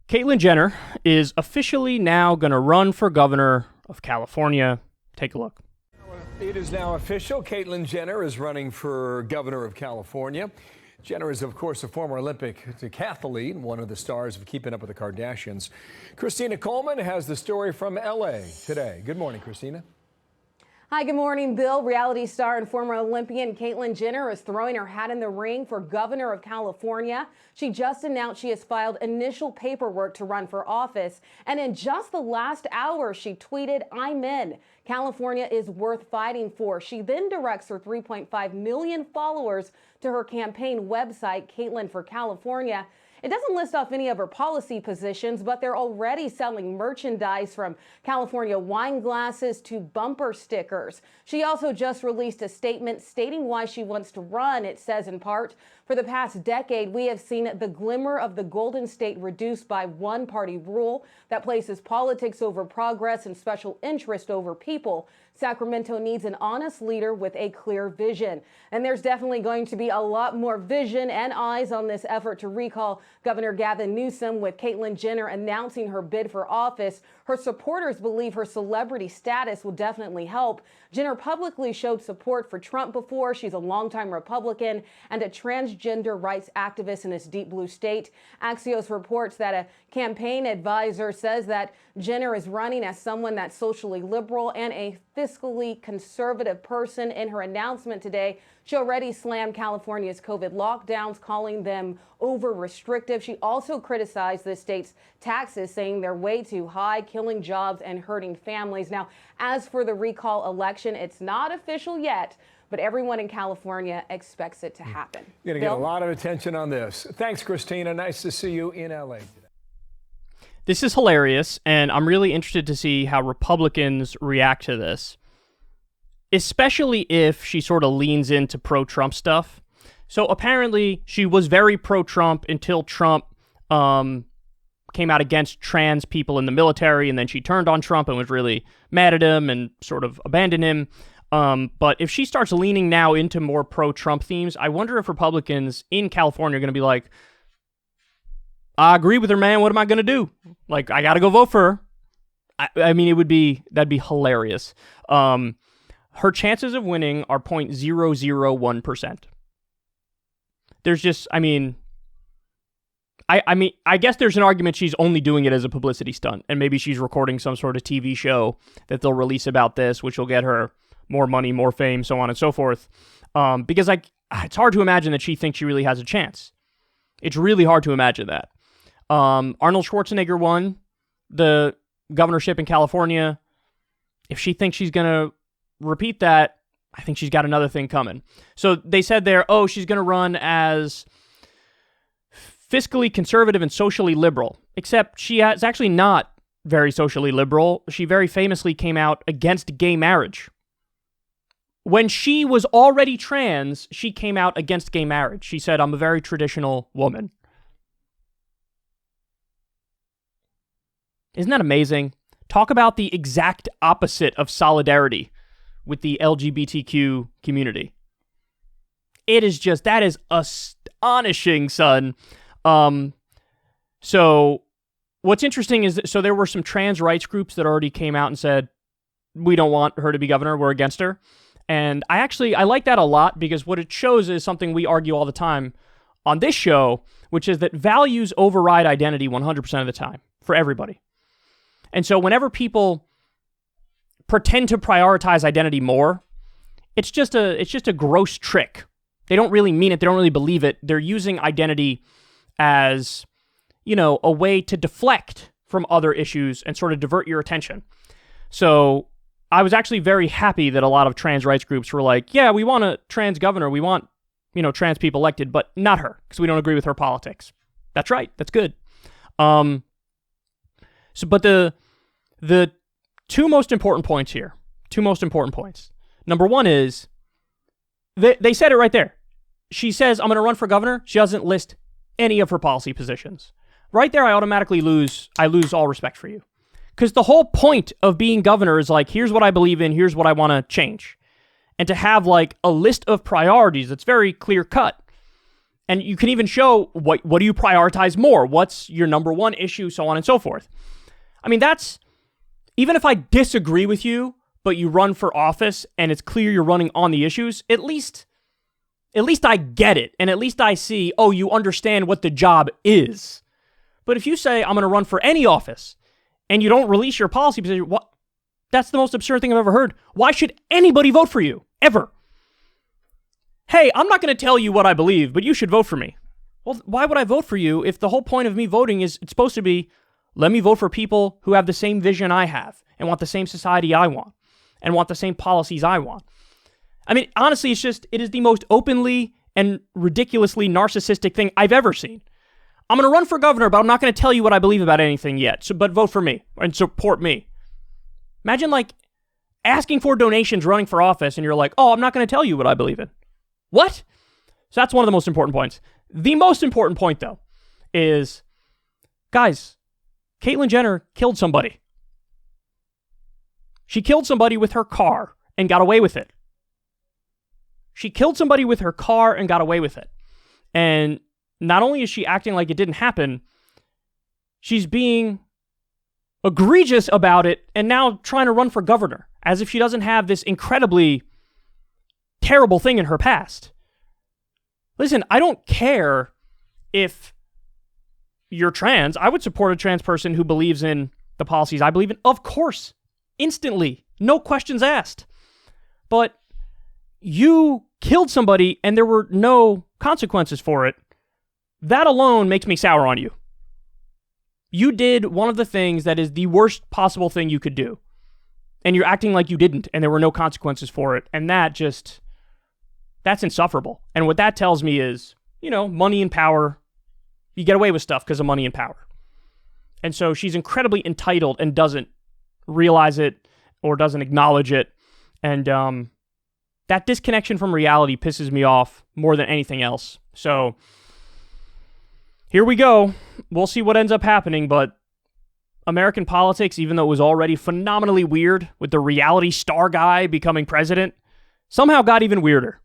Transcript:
Caitlyn Jenner is officially now going to run for governor of California. Take a look. It is now official. Caitlyn Jenner is running for governor of California. Jenner is, of course, a former Olympic decathlete, one of the stars of Keeping Up with the Kardashians. Christina Coleman has the story from L.A. today. Good morning, Christina. Hi, good morning, Bill. Reality star and former Olympian Caitlyn Jenner is throwing her hat in the ring for governor of California. She just announced she has filed initial paperwork to run for office. And in just the last hour, she tweeted, "I'm in. California is worth fighting for." She then directs her 3.5 million followers to her campaign website, Caitlyn for California. It doesn't list off any of her policy positions, but they're already selling merchandise from California wine glasses to bumper stickers. She also just released a statement stating why she wants to run. It says in part, "For the past decade, we have seen the glimmer of the Golden State reduced by one-party rule that places politics over progress and special interest over people. Sacramento needs an honest leader with a clear vision." And there's definitely going to be a lot more vision and eyes on this effort to recall Governor Gavin Newsom, with Caitlyn Jenner announcing her bid for office. Her supporters believe her celebrity status will definitely help. Jenner publicly showed support for Trump before. She's a longtime Republican and a transgender rights activist in this deep blue state. Axios reports that a campaign advisor says that Jenner is running as someone that's socially liberal and a fiscally conservative person. In her announcement today, she already slammed California's COVID lockdowns, calling them over-restrictive. She also criticized the state's taxes, saying they're way too high, killing jobs and hurting families. Now, as for the recall election, it's not official yet, but everyone in California expects it to happen. You're going to get a lot of attention on this. Thanks, Christina. Nice to see you in L.A. today. This is hilarious, and I'm really interested to see how Republicans react to this, especially if she sort of leans into pro-Trump stuff. So apparently she was very pro-Trump until Trump came out against trans people in the military, and then she turned on Trump and was really mad at him and sort of abandoned him. But if she starts leaning now into more pro-Trump themes, I wonder if Republicans in California are going to be like, "I agree with her, man. What am I going to do? Like, I got to go vote for her." I mean, that'd be hilarious. Her chances of winning are 0.001%. There's just, I mean, I guess there's an argument she's only doing it as a publicity stunt, and maybe she's recording some sort of TV show that they'll release about this, which will get her more money, more fame, so on and so forth. Because it's hard to imagine that she thinks she really has a chance. It's really hard to imagine that. Arnold Schwarzenegger won the governorship in California. If she thinks she's going to repeat that, I think she's got another thing coming. So they said there, she's going to run as fiscally conservative and socially liberal, except she is actually not very socially liberal. She very famously came out against gay marriage. When she was already trans, she came out against gay marriage. She said, "I'm a very traditional woman." Isn't that amazing? Talk about the exact opposite of solidarity with the LGBTQ community. It is just, that is astonishing, son. So what's interesting is that, so there were some trans rights groups that already came out and said, "We don't want her to be governor, we're against her." And I like that a lot, because what it shows is something we argue all the time on this show, which is that values override identity 100% of the time for everybody. And so whenever people pretend to prioritize identity more, it's just a gross trick. They don't really mean it. They don't really believe it. They're using identity as, a way to deflect from other issues and sort of divert your attention. So I was actually very happy that a lot of trans rights groups were like, "Yeah, we want a trans governor. We want, trans people elected, but not her, because we don't agree with her politics." That's right. That's good. But the two most important points here, Number one is, they said it right there. She says, "I'm going to run for governor." She doesn't list any of her policy positions. Right there, I automatically lose all respect for you. Because the whole point of being governor is like, here's what I believe in, here's what I want to change. And to have like a list of priorities that's very clear cut And you can even show what do you prioritize more? What's your number one issue, so on and so forth. I mean, that's, even if I disagree with you, but you run for office and it's clear you're running on the issues, at least I get it. And at least I see, oh, you understand what the job is. But if you say, I'm going to run for any office, and you don't release your policy position, what? That's the most absurd thing I've ever heard. Why should anybody vote for you? Ever? Hey, I'm not going to tell you what I believe, but you should vote for me. Well, why would I vote for you if the whole point of me voting is it's supposed to be, let me vote for people who have the same vision I have and want the same society I want and want the same policies I want. I mean, honestly, it is the most openly and ridiculously narcissistic thing I've ever seen. I'm going to run for governor, but I'm not going to tell you what I believe about anything yet. But vote for me and support me. Imagine asking for donations, running for office, and you're like, oh, I'm not going to tell you what I believe in. What? So that's one of the most important points. The most important point, though, is, guys, Caitlyn Jenner killed somebody. She killed somebody with her car and got away with it. She killed somebody with her car and got away with it. And not only is she acting like it didn't happen, she's being egregious about it and now trying to run for governor as if she doesn't have this incredibly terrible thing in her past. Listen, I don't care if you're trans. I would support a trans person who believes in the policies I believe in. Of course. Instantly. No questions asked. But you killed somebody and there were no consequences for it. That alone makes me sour on you. You did one of the things that is the worst possible thing you could do. And you're acting like you didn't and there were no consequences for it. And that's insufferable. And what that tells me is, money and power, you get away with stuff because of money and power. And so she's incredibly entitled and doesn't realize it or doesn't acknowledge it. And that disconnection from reality pisses me off more than anything else. So here we go. We'll see what ends up happening, but American politics, even though it was already phenomenally weird with the reality star guy becoming president, somehow got even weirder.